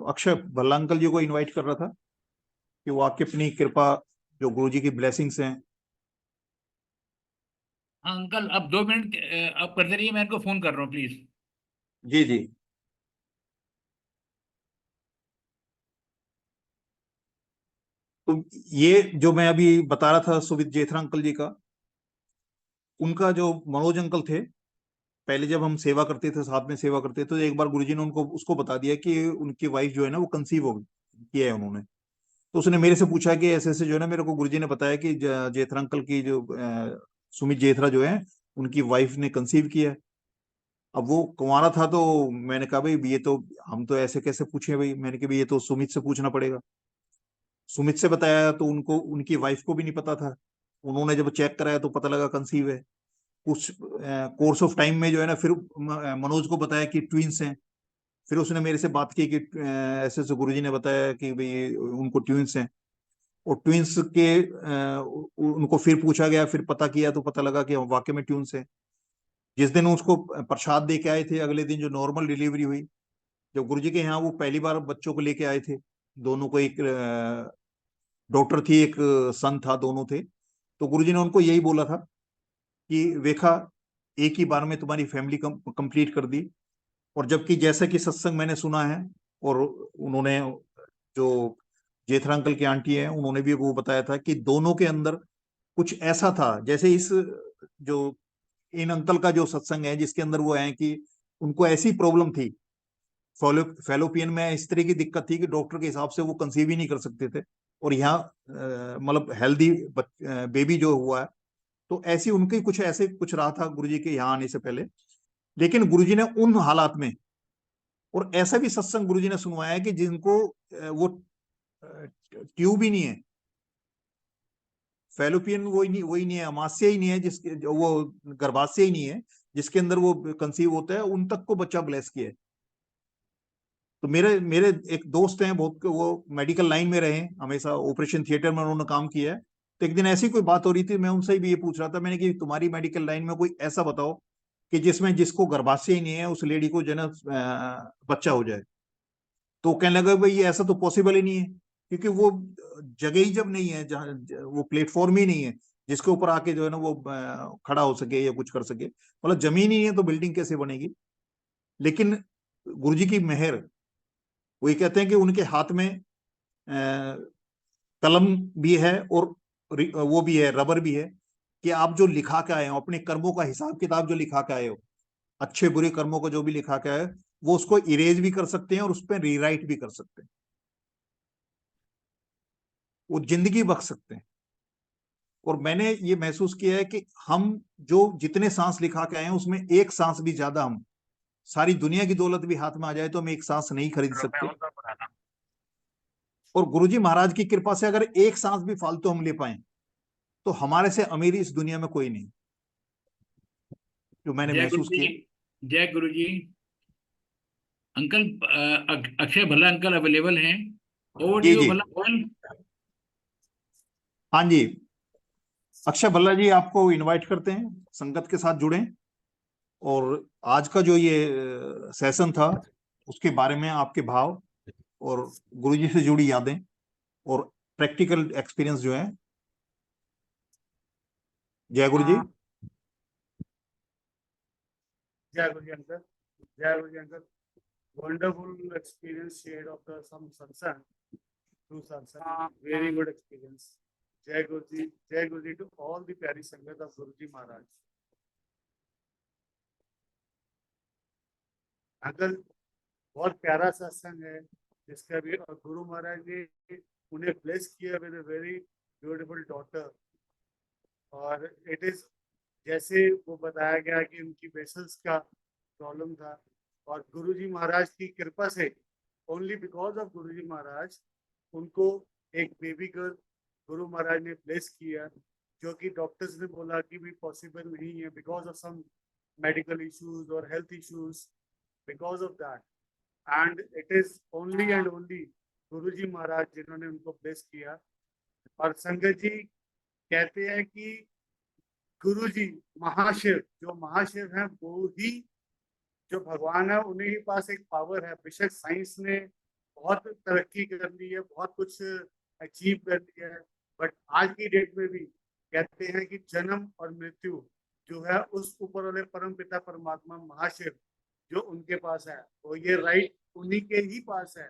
अक्षय भल्ला अंकल जी को इनवाइट कर रहा था कि वो आके अपनी कृपा, जो गुरु जी की ब्लेसिंग्स हैं। हाँ अंकल आप 2 मिनट आप करते रहिए, मैं इनको फोन कर रहा हूँ प्लीज। जी जी। तो ये जो मैं अभी बता रहा था सुविद जेठरा अंकल जी का, उनका जो मनोज अंकल थे, पहले जब हम सेवा करते थे, साथ में सेवा करते थे, तो एक बार गुरुजी ने उनको उसको बता दिया कि उनकी वाइफ जो है ना वो कंसीव हो किया है उन्होंने। तो उसने मेरे से पूछा कि ऐसे ऐसे जो है ना, मेरे को गुरुजी ने बताया कि जेठरा अंकल की जो सुमित जेठरा जो है उनकी वाइफ ने कंसीव किया है। अब वो कुंवारा था तो मैंने कहा भाई ये तो, हम तो ऐसे कैसे पूछे भाई, मैंने कहा भाई ये तो सुमित से पूछना पड़ेगा। सुमित से बताया तो उनको, उनकी वाइफ को भी नहीं पता था। उन्होंने जब चेक कराया तो पता लगा कंसीव है। कुछ कोर्स ऑफ टाइम में जो है ना फिर मनोज को बताया कि ट्विंस हैं। फिर उसने मेरे से बात की कि ऐसे ऐसे गुरुजी ने बताया कि भाई उनको ट्विंस हैं। और ट्विंस के उनको फिर पूछा गया, फिर पता किया तो पता लगा कि वाकई में ट्विंस है। जिस दिन उसको प्रसाद दे के आए थे, अगले दिन जो नॉर्मल डिलीवरी हुई, जब गुरुजी के यहाँ वो पहली बार बच्चों को लेके आए थे, दोनों को, एक डॉक्टर थी एक सन था, दोनों थे। तो गुरुजी ने उनको यही बोला था कि वेखा, एक ही बार में तुम्हारी फैमिली कंप्लीट कर दी। और जबकि जैसा कि सत्संग मैंने सुना है, और उन्होंने, जो जेठरा अंकल की आंटी है, उन्होंने भी वो बताया था कि दोनों के अंदर कुछ ऐसा था, जैसे इस जो इन अंकल का जो सत्संग है जिसके अंदर वो है कि उनको ऐसी प्रॉब्लम थी, फेलोपियन में इस तरह की दिक्कत थी कि डॉक्टर के हिसाब से वो कंसीव ही नहीं कर सकते थे, और यहाँ मतलब हेल्दी बेबी जो हुआ है, तो ऐसी उनकी कुछ ऐसे कुछ रहा था गुरुजी के यहाँ आने से पहले। लेकिन गुरुजी ने उन हालात में, और ऐसा भी सत्संग गुरुजी ने सुनवाया है कि जिनको वो ट्यूब ही नहीं है, फेलोपियन वही नहीं है, अमाशय ही नहीं है, जिसके वो गर्भाशय ही नहीं है जिसके अंदर वो कंसीव होता है, उन तक को बच्चा ब्लेस किया है। तो मेरे मेरे एक दोस्त हैं बहुत, वो मेडिकल लाइन में रहे हमेशा, ऑपरेशन थिएटर में उन्होंने काम किया है। तो एक दिन ऐसी कोई बात हो रही थी, मैं उनसे भी ये पूछ रहा था मैंने कि तुम्हारी मेडिकल लाइन में कोई ऐसा बताओ कि जिसमें जिसको गर्भाशय ही नहीं है उस लेडी को जो है ना बच्चा हो जाए। तो कहने लगा भाई ऐसा तो पॉसिबल ही नहीं है, क्योंकि वो जगह ही जब नहीं है, जहाँ वो प्लेटफॉर्म ही नहीं है जिसके ऊपर आके जो है ना वो खड़ा हो सके या कुछ कर सके, मतलब जमीन ही नहीं है तो बिल्डिंग कैसे बनेगी। लेकिन गुरुजी की मेहर, वो ये कहते हैं कि उनके हाथ में कलम भी है और वो भी है, रबर भी है, कि आप जो लिखा के आए हो अपने कर्मों का हिसाब किताब जो लिखा के आए हो, अच्छे बुरे कर्मों को जो भी लिखा के आए हो, वो उसको इरेज भी कर सकते हैं और उस पर रीराइट भी कर सकते हैं, वो जिंदगी बख्श सकते हैं। और मैंने ये महसूस किया है कि हम जो जितने सांस लिखा के आए हैं उसमें एक सांस भी ज्यादा, हम सारी दुनिया की दौलत भी हाथ में आ जाए तो हम एक सांस नहीं खरीद सकते। और गुरुजी महाराज की कृपा से अगर एक सांस भी फालतू हम ले पाए तो हमारे से अमीरी इस दुनिया में कोई नहीं, जो मैंने जय गुरु महसूस जी। किया। जय Guru ji. Uncle, Akshay Bhalla uncle available हैं? ओवर टू जी यू जी। भल्ला अंकल। हाँ जी, अक्षय भल्ला जी आपको इनवाइट करते हैं, संगत के साथ जुड़ें, और आज का जो ये सेशन था उसके बारे में आपके भाव और गुरुजी से जुड़ी यादें और प्रैक्टिकल एक्सपीरियंस जो है। जय गुरु जी। जय गुरु जी अंकल। जय Guru ji uncle. Wonderful experience shared of the some satsang, through satsang. Very good experience. Jai Guru Ji to all the प्यारी संगत of Guru Ji Maharaj. Uncle बहुत प्यारा सत्संग है जिसका भी, और गुरु महाराज ने उन्हें ब्लेस किया with a very beautiful daughter. और इट इज जैसे वो बताया गया कि उनकी वेसल्स का प्रॉब्लम था, और गुरुजी महाराज की कृपा से, ओनली बिकॉज ऑफ गुरुजी महाराज, उनको एक बेबी गर्ल गुरु महाराज ने ब्लेस किया, जो कि डॉक्टर्स ने बोला कि भी पॉसिबल नहीं है because of some medical issues और health issues, because of that. And it is only and only Guruji Maharaj जिन्होंने उनको ब्लेस किया। और संगत जी कहते हैं कि गुरु जी महाशिव, जो महाशिव हैं वो ही जो भगवान है, उन्हीं के पास एक पावर है। बेशक साइंस ने बहुत तरक्की कर ली है, बहुत कुछ अचीव कर लिया है, बट आज की डेट में भी कहते हैं कि जन्म और मृत्यु जो है उस ऊपर वाले परम पिता परमात्मा महाशिव जो उनके पास है, वो ये राइट उन्हीं के ही पास है।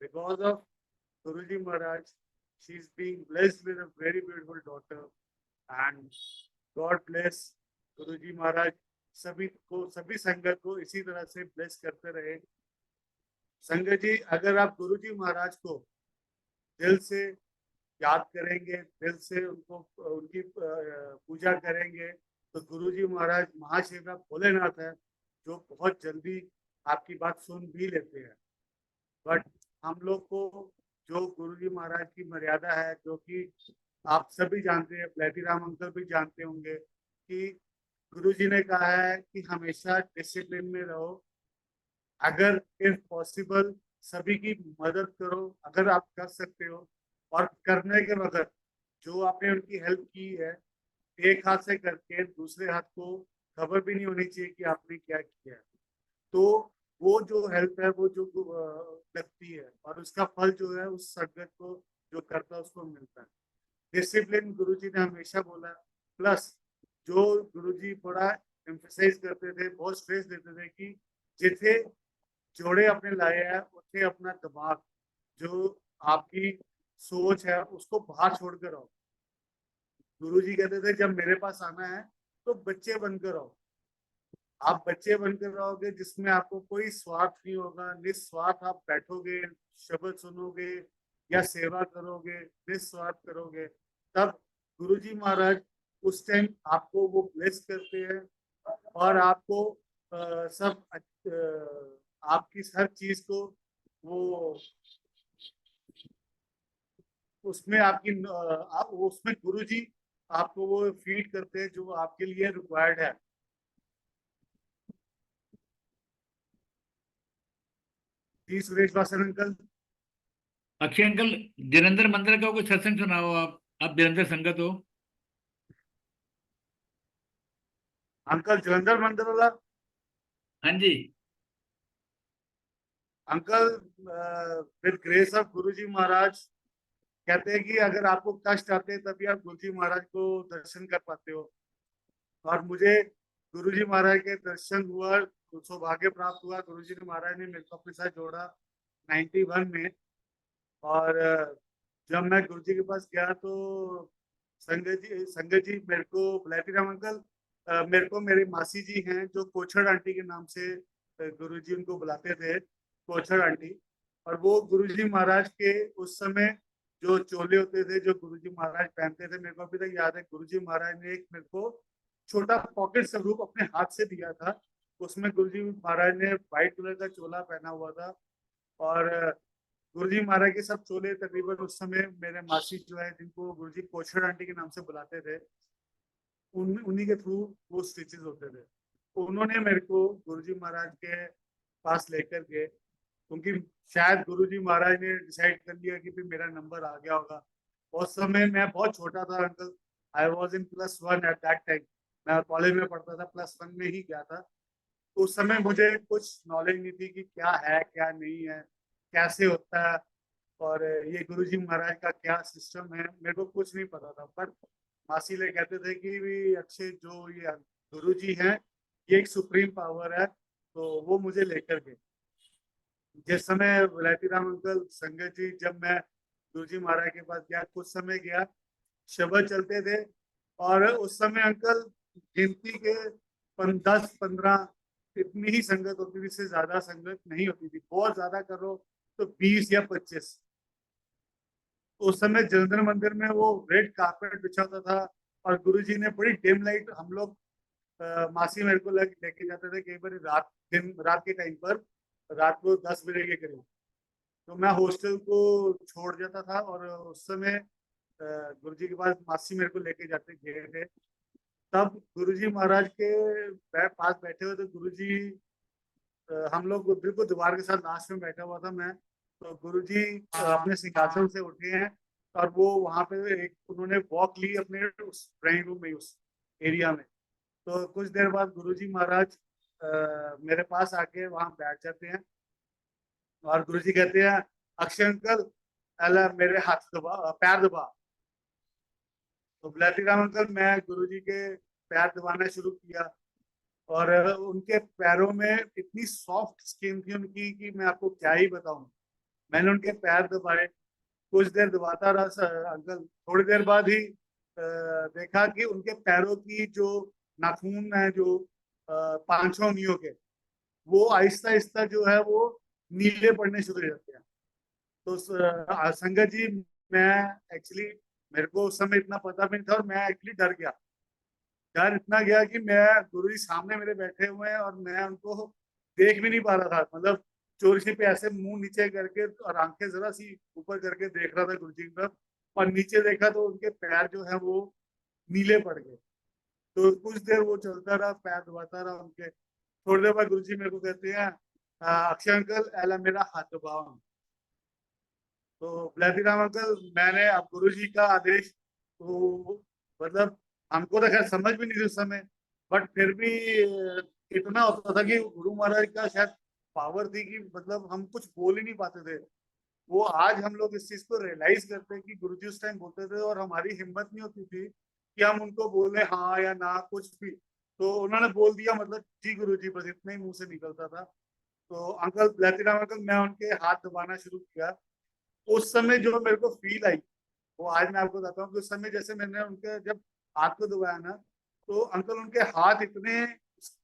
Because of Guruji Maharaj, she is being blessed with a very beautiful daughter, and God bless Guruji Maharaj सभी को, सभी संगत को इसी तरह से ब्लेस करते रहे। संगत जी, अगर आप गुरुजी महाराज को दिल से याद करेंगे, दिल से उनको उनकी पूजा करेंगे, तो गुरुजी महाराज महाशिव भोलेनाथ है जो बहुत जल्दी आपकी बात सुन भी लेते हैं। बट हम लोग को जो गुरुजी महाराज की मर्यादा है, जो कि आप सभी जानते हैं, प्लेटीराम अंकल भी जानते होंगे, कि गुरुजी ने कहा है कि हमेशा डिसिप्लिन में रहो, अगर इफ पॉसिबल सभी की मदद करो अगर आप कर सकते हो, और करने के वक्त जो आपने उनकी हेल्प की है, एक हाथ से करके दूसरे हाथ को खबर भी नहीं होनी चाहिए कि आपने क्या किया है। तो वो जो हेल्प है वो जो लगती है, और उसका फल जो है उस संगत को जो करता है उसको मिलता है। डिसिप्लिन गुरुजी ने हमेशा बोला, प्लस जो गुरुजी बड़ा एम्फसाइज करते थे, बहुत स्ट्रेस देते थे कि जिथे जोड़े अपने लाए हैं उसे अपना दिमाग, जो आपकी सोच है उसको बाहर छोड़कर आओ। गुरुजी कहते थे जब मेरे पास आना है तो बच्चे बनकर रहो। आप बच्चे बनकर रहोगे जिसमें आपको कोई स्वार्थ नहीं होगा, निस्वार्थ आप बैठोगे, शब्द सुनोगे या सेवा करोगे, निस्वार्थ करोगे, तब गुरुजी महाराज उस टाइम आपको वो ब्लेस करते हैं और आपको आपकी हर चीज को वो उसमें आपकी आप उसमें गुरुजी आपको वो फीड करते हैं जो आपके लिए रिक्वायर्ड है। जी सुरेश वासन अंकल। अक्षय अंकल, जलंधर मंदिर का कोई सत्संग सुनाओ। आप जलंधर संगत हो। अंकल जलंधर मंदिर वाला हाँ जी। Uncle, with grace of Guruji महाराज कहते हैं कि अगर आपको कष्ट आते हैं तभी आप गुरुजी महाराज को दर्शन कर पाते हो। और मुझे गुरुजी महाराज के दर्शन हुआ, सौभाग्य प्राप्त हुआ। गुरुजी महाराज ने मेरे को अपने साथ जोड़ा 91 में। और जब मैं गुरुजी के पास गया तो संगत जी मेरे को बुलाती राम अंकल, मेरे को मेरी मासी जी हैं जो कोछड़ आंटी के नाम से गुरुजी उनको बुलाते थे, कोछड़ आंटी। और वो गुरुजी महाराज के उस समय जो चोले होते थे जो गुरुजी महाराज पहनते थे, मेरे को अभी तक याद है। गुरुजी महाराज ने एक मेरे को छोटा पॉकेट स्वरूप अपने हाथ से दिया था। उसमें गुरुजी महाराज ने व्हाइट कलर का चोला पहना हुआ था। और गुरुजी महाराज के सब चोले तकरीबन उस समय मेरे मासी जो है जिनको गुरुजी कोछड़ आंटी के नाम से बुलाते थे, उन्हीं के थ्रू वो स्टिचेस होते थे। उन्होंने मेरे को गुरुजी महाराज के पास लेकर के, क्योंकि शायद गुरुजी महाराज ने डिसाइड कर लिया कि फिर मेरा नंबर आ गया होगा। उस समय मैं बहुत छोटा था uncle, I was in +1 at that time. मैं कॉलेज में पढ़ता था, +1 में ही गया था। तो उस समय मुझे कुछ नॉलेज नहीं थी कि क्या है क्या नहीं है, कैसे होता है, और ये गुरुजी महाराज का क्या सिस्टम है, मेरे को कुछ नहीं पता था। पर मासी ले कहते थे कि भी अक्षय जो ये गुरुजी हैं ये एक सुप्रीम पावर है, तो वो मुझे लेकर गए। जिस समय विलायती राम अंकल संगत जी, जब मैं गुरुजी महाराज के पास गया, कुछ समय गया, शब्द चलते थे। और उस समय अंकल गिनती के 10-15 इतनी ही संगत होती थी, इससे ज्यादा संगत नहीं होती थी। बहुत ज्यादा करो तो 20 या 25। उस समय जलंधर मंदिर में वो रेड कारपेट बिछा होता था और गुरुजी ने बड़ी डिम लाइट, हम लोग मासी मेरे को लेके जाते थे कई बार रात के टाइम पर, रात को 10 बजे के करीब। तो मैं हॉस्टल को छोड़ जाता था और उस समय गुरुजी के पास मासी मेरे को लेके जाते गए थे। तब गुरुजी महाराज के पास बैठे हुए थे गुरुजी, हम लोग बिल्कुल दीवार के साथ लास्ट में बैठा हुआ था मैं। तो गुरुजी अपने सिंहासन से उठे हैं और वो वहां पे एक उन्होंने वॉक ली अपने उस ड्राइंग रूम में, उस एरिया में। तो कुछ देर बाद गुरुजी महाराज मेरे पास आके वहां बैठ जाते हैं और गुरुजी कहते हैं, अक्षय अंकल अला मेरे हाथ दबा, पैर दबा। तो बुलाती राम अंकल, मैं गुरुजी के पैर दबाना शुरू किया। और उनके पैरों में इतनी सॉफ्ट स्किन थी उनकी कि मैं आपको क्या ही बताऊं। मैंने उनके पैर दबाए, कुछ देर दबाता रहा अंकल। थोड़ी देर बाद ही देखा कि उनके पैरों की जो नाखून है, जो 5 उंगलियों के, वो आहिस्ता आहिस्ता जो है वो नीले पड़ने शुरू हो जाते हैं। तो संगत जी, मैं एक्चुअली, मेरे को उस समय इतना पता भी नहीं था और मैं एक्चुअली डर गया। डर इतना गया कि मैं, गुरु जी सामने मेरे बैठे हुए हैं और मैं उनको देख भी नहीं पा रहा था। मतलब चोरी सी पे ऐसे मुंह नीचे करके और आंखें जरा सी ऊपर करके देख रहा था गुरु जी की तरफ। और नीचे देखा तो उनके पैर जो है वो नीले पड़ गए। तो कुछ देर वो चलता रहा, पैर दबाता रहा उनके। थोड़ी देर बाद गुरु जी मेरे को कहते हैं, अक्षय अंकल एला मेरा हाथ दबाओ। तो बुलाती राम अंकल, मैंने अब गुरु जी का आदेश, तो मतलब हमको तो खैर समझ भी नहीं थी उस समय, बट फिर भी इतना होता था कि गुरु महाराज का शायद पावर थी कि मतलब हम कुछ बोल ही नहीं पाते थे। वो आज हम लोग इस चीज को रियलाइज करते हैं कि गुरु जी उस टाइम बोलते थे और हमारी हिम्मत नहीं होती थी कि हम उनको बोले हाँ या ना कुछ भी। तो उन्होंने बोल दिया, मतलब जी गुरु जी, बस इतना ही मुंह से निकलता था। तो अंकल बुलाती राम अंकल, मैं उनके हाथ दबाना शुरू किया। उस समय जो मेरे को फील आई वो आज मैं आपको बताता हूँ कि उस समय जैसे मैंने उनके जब हाथ को दबाया ना, तो अंकल उनके हाथ इतने,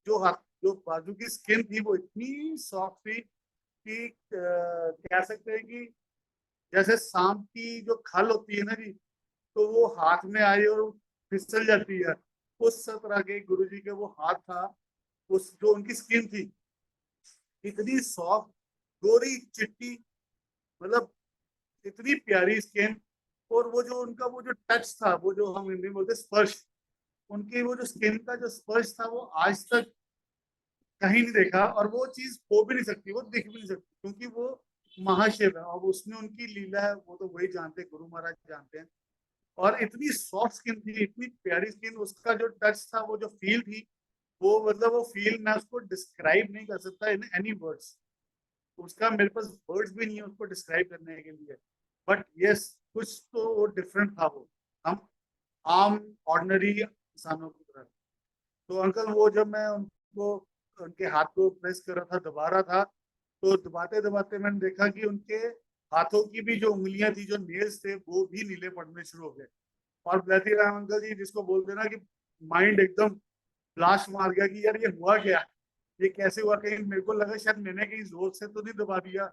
जो बाजू की स्किन थी वो इतनी सॉफ्ट थी कि कह सकते हैं कि जैसे सांप की जो खल होती है ना जी, तो वो हाथ में आई और फिसल जाती है, उस तरह के गुरुजी के वो हाथ था। उस जो उनकी स्किन थी इतनी सॉफ्ट, गोरी चिट्टी, मतलब इतनी प्यारी स्किन। और वो जो उनका वो जो टच था, वो जो हम हिंदी में बोलते स्पर्श, उनकी वो जो स्किन का जो स्पर्श था वो आज तक कहीं नहीं देखा, और वो चीज हो भी नहीं सकती, वो दिख भी नहीं सकती, क्योंकि वो महाशिव है और उसमें उनकी लीला है, वो तो वही जानते हैं, गुरु महाराज जानते हैं। और इतनी सॉफ्ट स्किन थी, इतनी प्यारी स्किन, उसका जो टच था, वो जो फील थी, वो मतलब वो फील मैं उसको डिस्क्राइब नहीं कर सकता इन एनी वर्ड्स। उसका मेरे पास वर्ड्स भी नहीं है उसको डिस्क्राइब करने के लिए। बट यस, कुछ तो वो डिफरेंट था, वो हम आम ऑर्डिनरी इंसानों की तरह। तो अंकल वो जब मैं उनको उनके हाथ को प्रेस कर रहा था, दबा रहा था, तो दबाते दबाते मैंने देखा कि उनके हाथों की भी जो उंगलियां थी, जो नेल्स थे, वो भी नीले पड़ने शुरू हो गए। और ब्लैती राम अंकल जी, जिसको बोलते ना कि माइंड एकदम ब्लास्ट मार गया कि यार ये हुआ क्या, ये कैसे हुआ, कहीं मेरे को लगा शायद मैंने कहीं जोर से तो नहीं दबा दिया।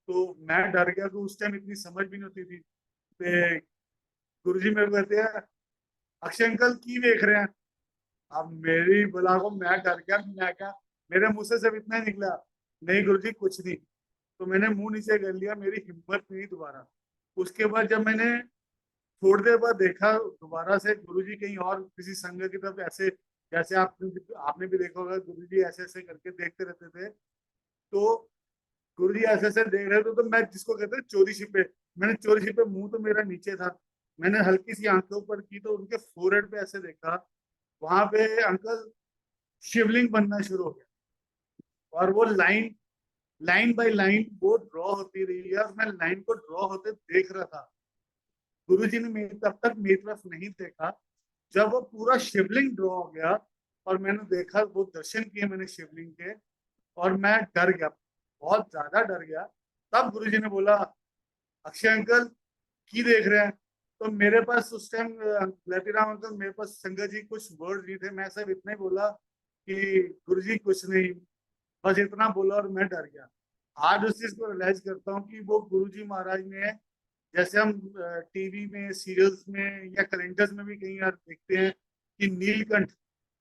तो मैं डर गया, तो उस टाइम इतनी समझ भी नहीं होती थी। तो गुरुजी मेरे को कहते हैं, अक्षय अंकल की देख रहे हैं। अब मेरी बला को मैं डर गया, मैं क्या, मेरे मुंह से सिर्फ इतना ही निकला, नहीं गुरुजी कुछ नहीं। तो मैंने मुंह नीचे कर लिया, मेरी हिम्मत नहीं दोबारा। उसके बाद जब मैंने थोड़ी देर बाद देखा दोबारा से, गुरुजी कहीं और किसी संघ की तरफ ऐसे, जैसे आपने भी देखा होगा, गुरुजी ऐसे ऐसे करके देखते रहते थे। तो गुरुजी ऐसे ऐसे देख रहे थे, तो मैं जिसको कहते हैं चोरी छिपे, मैंने चोरी छिपे, मुंह तो मेरा नीचे था, मैंने हल्की सी आंखें ऊपर की, तो उनके फोरहेड पे ऐसे देखा, वहां पे अंकल शिवलिंग बनना शुरू हो गया। और वो लाइन, लाइन बाय लाइन वो ड्रॉ होती रही है, और मैं लाइन को ड्रॉ होते देख रहा था। गुरुजी ने मेरी तब तक मेरी तरफ नहीं देखा। जब वो पूरा शिवलिंग ड्रॉ हो गया और मैंने देखा, वो दर्शन किए मैंने शिवलिंग के, और मैं डर गया, बहुत ज्यादा डर गया। तब गुरुजी ने बोला, अक्षय अंकल की देख रहे हैं। तो मेरे पास उस टाइम लेतीराम अंकल, मेरे पास संगत जी कुछ वर्ड नहीं थे, मैं सिर्फ इतना ही बोला कि गुरुजी कुछ नहीं, बस इतना बोला, और मैं डर गया। आज उस चीज को रियलाइज करता हूँ कि वो गुरुजी महाराज ने, जैसे हम टीवी में, सीरियल्स में या कैलेंडर्स में भी कहीं यार देखते हैं कि नीलकंठ,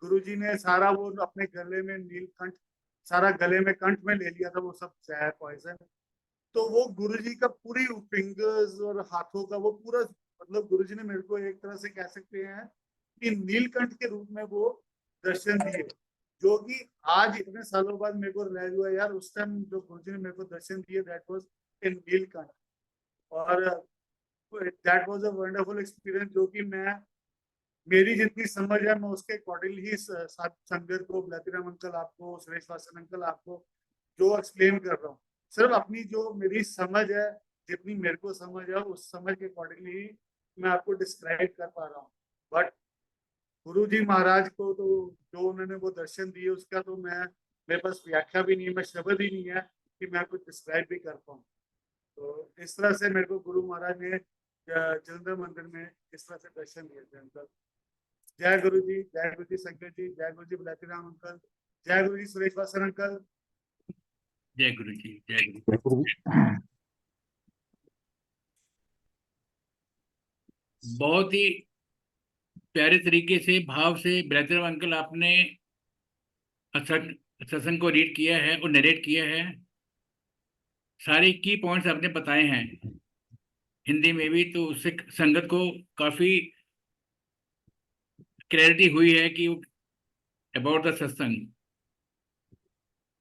गुरुजी ने सारा वो अपने गले में नीलकंठ, सारा गले में कंठ में ले लिया था, वो सब जहर पॉइजन। तो वो गुरुजी का पूरी फिंगर्स और हाथों का वो पूरा, मतलब गुरुजी ने मेरे को एक तरह से कह सकते हैं कि नीलकंठ के रूप में वो दर्शन दिए, जो कि आज इतने सालों बाद मेरे को रियलाइज हुआ, यार उस टाइम जो गुरुजी ने मेरे को दर्शन दिए, दैट वाज इन नीलकंठ। और that was a wonderful experience, जो कि मैं, मेरी जितनी समझ है, मैं उसके अकॉर्डिंगली ही संगत को, ब्लैतीराम अंकल आपको, सुरेश वासन अंकल आपको जो एक्सप्लेन कर रहा हूँ, सिर्फ अपनी जो मेरी समझ है, जितनी मेरे को समझ है, उस समझ के अकॉर्डिंगली ही मैं आपको डिस्क्राइब कर पा रहा हूँ। बट गुरु जी महाराज को तो जो उन्होंने वो दर्शन दिए, उसका तो मैं, मेरे पास व्याख्या भी नहीं है, मैं शब्द ही नहीं है कि मैं कुछ डिस्क्राइब भी कर पाऊँ। तो इस तरह से मेरे को गुरु महाराज ने जलंधर मंदिर में इस तरह से दर्शन दिए थे अंकल। जय गुरु जी, जय गुरु जी संगत जी, जय गुरु जी ब्लैतीराम अंकल, जय गुरु जी सुरेश वासन अंकल। जय गुरु जी, जय गुरु। बहुत ही प्यारे तरीके से, भाव से ब्लैतीराम अंकल आपने सत्संग को रीड किया है और नरेट किया है। सारे की पॉइंट्स आपने बताए हैं हिंदी में भी, तो उससे संगत को काफी क्लैरिटी हुई है कि अबाउट द सत्संग।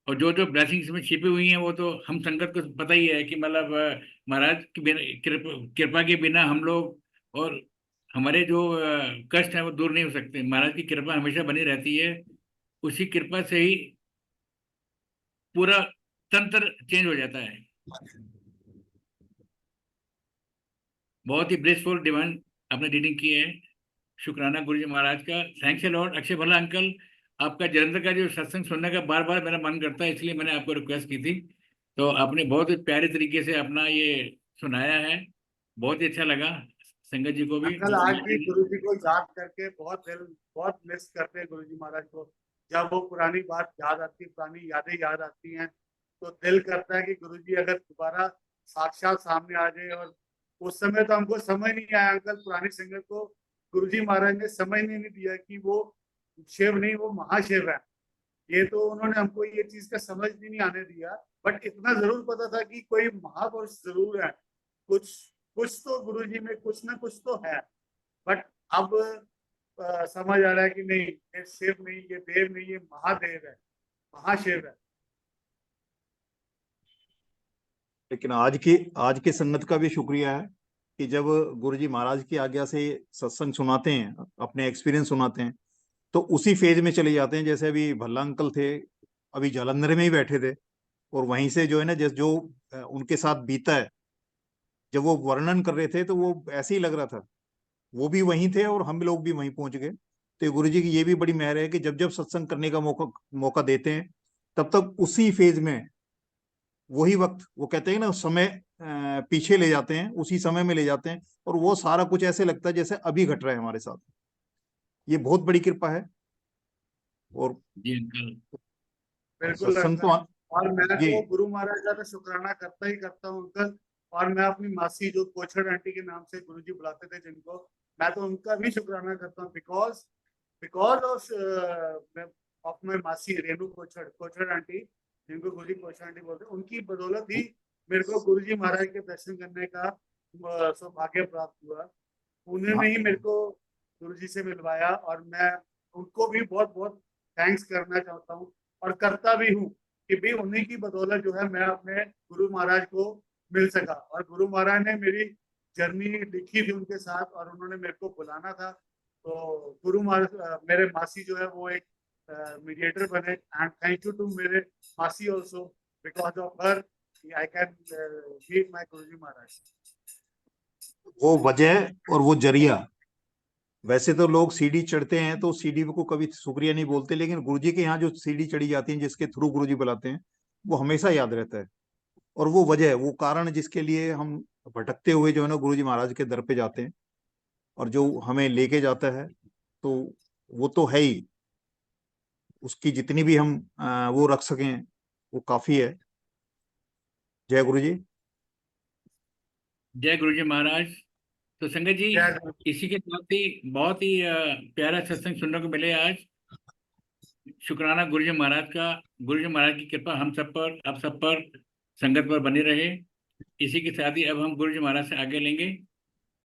और जो जो ब्लेसिंग्स में छिपी हुई हैं वो तो हम संगत को पता ही है कि मतलब महाराज की बिना, कृपा के बिना हम लोग और हमारे जो कष्ट हैं वो दूर नहीं हो सकते। महाराज की कृपा हमेशा बनी रहती है, उसी कृपा से ही पूरा तंत्र चेंज हो जाता है। बहुत ही ब्लेसफुल डिवाइन आपने रीडिंग की है। शुक्राना गुरु जी महाराज का, थैंक्स अ लॉट। अक्षय भला अंकल, आपका जलंधर का जो सत्संग सुनने का बार बार मेरा मन करता है, इसलिए मैंने आपको रिक्वेस्ट की थी। तो आपने बहुत ही प्यारे तरीके से अपना ये सुनाया है, बहुत ही अच्छा लगा। संगत जी को भी अंकल आज भी गुरु जी को याद करके बहुत मिस करते हैं गुरु जी महाराज को। जब वो पुरानी बात याद आती है, पुरानी यादें याद आती हैं, तो दिल करता है कि गुरु जी अगर दोबारा साक्षात सामने आ जाए। और उस समय तो हमको समझ नहीं आया अंकल, पुरानी संगत को गुरु जी महाराज ने समझ नहीं दिया कि वो शिव नहीं, वो महाशिव है। ये तो उन्होंने हमको ये चीज का समझ भी नहीं आने दिया। बट इतना जरूर पता था कि कोई महापुरुष जरूर है, कुछ कुछ तो गुरु जी में कुछ ना कुछ तो है। बट अब समझ आ रहा है कि नहीं, ये शिव नहीं, ये देव नहीं, ये महादेव है, महाशिव है। लेकिन आज के संगत का भी शुक्रिया है कि जब गुरुजी महाराज की आज्ञा से सत्संग सुनाते हैं, अपने एक्सपीरियंस सुनाते हैं, तो उसी फेज में चले जाते हैं। जैसे अभी भल्ला अंकल थे, अभी जालंधर में ही बैठे थे, और वहीं से जो है ना, जो उनके साथ बीता है, जब वो वर्णन कर रहे थे तो वो ऐसे ही लग रहा था, वो भी वहीं थे और हम लोग भी वहीं पहुंच गए। तो गुरु जी की ये भी बड़ी मेहर है कि जब जब सत्संग करने का मौका देते हैं, तब तक उसी फेज में, वही वक्त, वो कहते हैं ना, समय पीछे ले जाते हैं, उसी समय में ले जाते हैं, और वो सारा कुछ ऐसे लगता है जैसे अभी घट रहा है हमारे साथ। ये बहुत बड़ी कृपा है। और जी अंकल, बिल्कुल सत्संग अंकल। तो और मैं जी, तो गुरु महाराज का तो शुक्राना करता ही करता हूँ अंकल। और मैं अपनी मासी जो कोछड़ आंटी के नाम से गुरु जी बुलाते थे जिनको, मैं तो उनका भी शुक्राना करता हूँ। बिकॉज बिकॉज ऑफ माई मासी रेणु कोछड़, कोछड़ आंटी, जिनको गुरु जी कोछड़ आंटी बोलते हैं, उनकी बदौलत ही मेरे को गुरु जी महाराज के दर्शन करने का सौभाग्य प्राप्त हुआ। उन्होंने हाँ, ही मेरे को गुरु जी से मिलवाया, और मैं उनको भी बहुत बहुत थैंक्स करना चाहता हूँ, और करता भी हूँ कि भी उन्हीं की बदौलत जो है मैं अपने गुरु महाराज को मिल सका। और गुरु महाराज ने मेरी जर्नी लिखी थी उनके साथ, और उन्होंने मेरे को बुलाना था। तो गुरु महाराज, मेरे मासी जो है वो एक मीडिएटर बने। एंड थैंक यू टू मेरे मासी also, because of her I can meet my guru ji महाराज। वो वजह और वो जरिया। वैसे तो लोग सीढ़ी चढ़ते हैं तो सीढ़ी को कभी शुक्रिया नहीं बोलते, लेकिन गुरुजी के यहाँ जो सीढ़ी चढ़ी जाती है, जिसके थ्रू गुरुजी बुलाते हैं, वो हमेशा याद रहता है। और वो वजह, वो कारण जिसके लिए हम भटकते हुए जो है ना गुरुजी महाराज के दर पे जाते हैं, और जो हमें लेके जाता है, तो वो तो है ही। उसकी जितनी भी हम वो रख सकें, वो काफी है। जय गुरु जी। जय गुरु जी महाराज। तो संगत जी, जय गुरु। इसी के साथ ही बहुत ही प्यारा सत्संग सुनने को मिले आज। शुक्राना गुरु जी महाराज का। गुरु जी महाराज की कृपा हम सब पर, आप सब पर, संगत पर बनी रहे। इसी के साथ ही अब हम गुरु जी महाराज से आगे लेंगे।